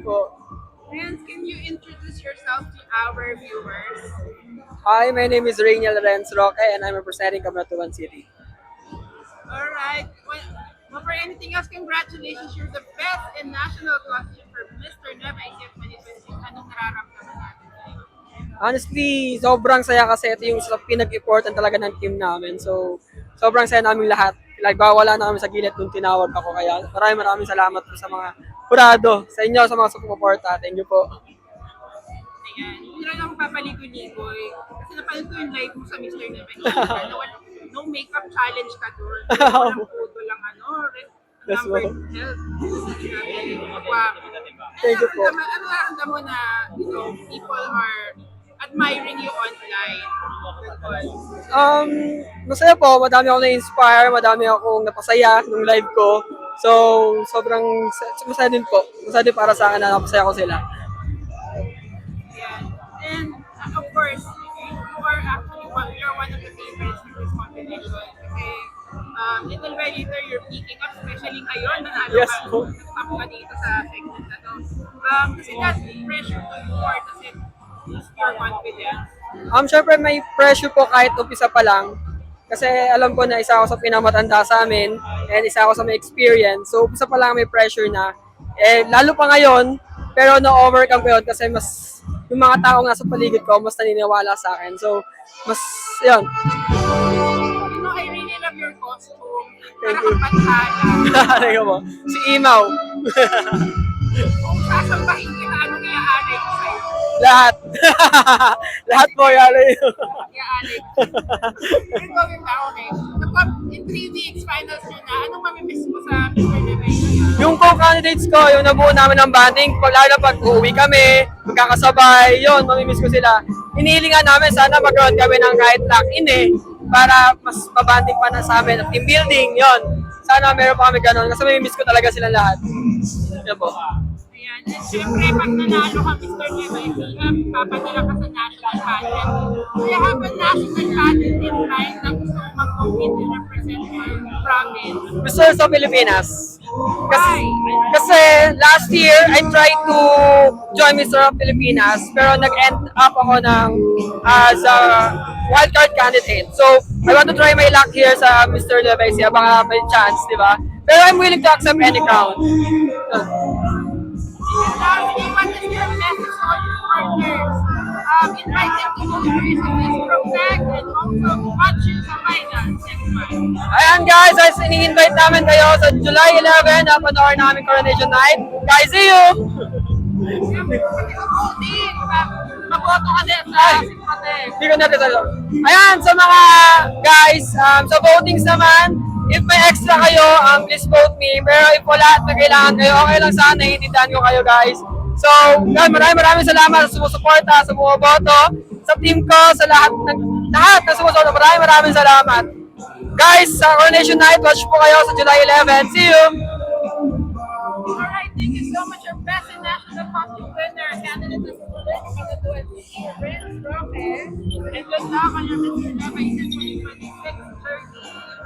po. Renz, can you introduce yourself to our viewers? Hi, my name is Rainiel Renz Roque and I'm representing Cabanatuan City. All right. Well, for anything else, congratulations. You're the best in national costume for Mr. Nueva Ecija 2026. Anong nararamdaman natin ngayon? Honestly, sobrang saya kasi ito yung sa pinag-important talaga ng team namin. So, sobrang saya namin lahat. Like, wala na kami sa gilid nung tinawag ako. Kaya maraming salamat po sa mga hurado, sa inyo, sa mga sumuporta. Thank you po. Ayan. Hindi lang ako papaligo-ligoy. Kasi napanood ko yung live mo sa Mr. Nueva Ecija. No makeup challenge ka doon. Walang photo lang Yes, number po. 12. Wow. Thank you po. Ano nararamdaman mo na, people are admiring you online? Um, Masaya po. Madami akong na-inspire, madami akong napasaya nung live ko. So, masaya din po. Masaya din para sa akin na napasaya ko sila. Ayan. And of course, you're one of the favorites in this competition. Kasi little by little, you're picking up, especially ngayon, nanalo Yes ka, po. nag-top ka dito sa segment na to. Kasi that pressure to you or does it boost your confidence? Syempre may pressure po kahit umpisa pa lang. Kasi alam ko na isa ako sa pinamatanda sa amin and isa ako sa may experience. So umpisa pa lang may pressure na. Lalo pa ngayon, pero na-overcome ko yun kasi mas yung mga taong nasa paligid ko mas naniniwala sa akin. So yun. I really love your costume. Thank Para you. kang pantala. Thank you po. Si Imaw. Kung sasambahin kita, anong i-aalay ko sa'yo? Lahat. Lahat po yan. I-aalay ko. Pero going back, okay. In 3 weeks, finals nyo na, anong mamimiss mo sa Mr. Nueva Ecija? Yung co-candidates ko, yung nabuo namin ng banding, lalo pag uuwi kami, magkakasabay, yun, mamimiss ko sila. Hinihilingan namin, sana magkaroon kami ng kahit lock-in para mas mabanding pa na sa amin. Team building, yun. Sana meron pa kami ganun, kasi mamimiss ko talaga silang lahat. Yan po. Ayan. And syempre, pag nanalo ka, Mr. Nueva Ecija, papadala ka sa national pageant. Do you have a national pageant in mind na gusto mong mag-compete and represent your province? Gusto sa Pilipinas. Kasi last year, I tried to join Mr. of Pilipinas, pero nag-end up ako as a wildcard candidate. So, I want to try my luck here sa Mr. Nueva Ecija, baka may chance, di ba? Pero I'm willing to accept any crown. Lastly, what is your message to all your partners? Invite them to go to this program and also watch you sa finals next month. Ayan guys, as ini-invite namin kayo sa July 11 na panoorin namin Coronation Night. Guys, see you! Maboto ka din sa Simpate. Hindi ko natin salo. Ayan, sa mga guys, sa votings naman, if may extra kayo, please vote me. Pero if wala at may kailangan kayo, okay lang sana, itindahan ko kayo guys. So, guys, maraming salamat sa sumusuporta, sa bumoboto, sa team ko, sa lahat na sumusuporta. Maraming salamat. Guys, sa Coronation Night, watch po kayo sa July 11. See you! Alright, thank you so much. Your best in national costume winner, candidate of Cabanatuan City, Renz Roque. And good luck on your Mr. Nueva Ecija 2026 journey.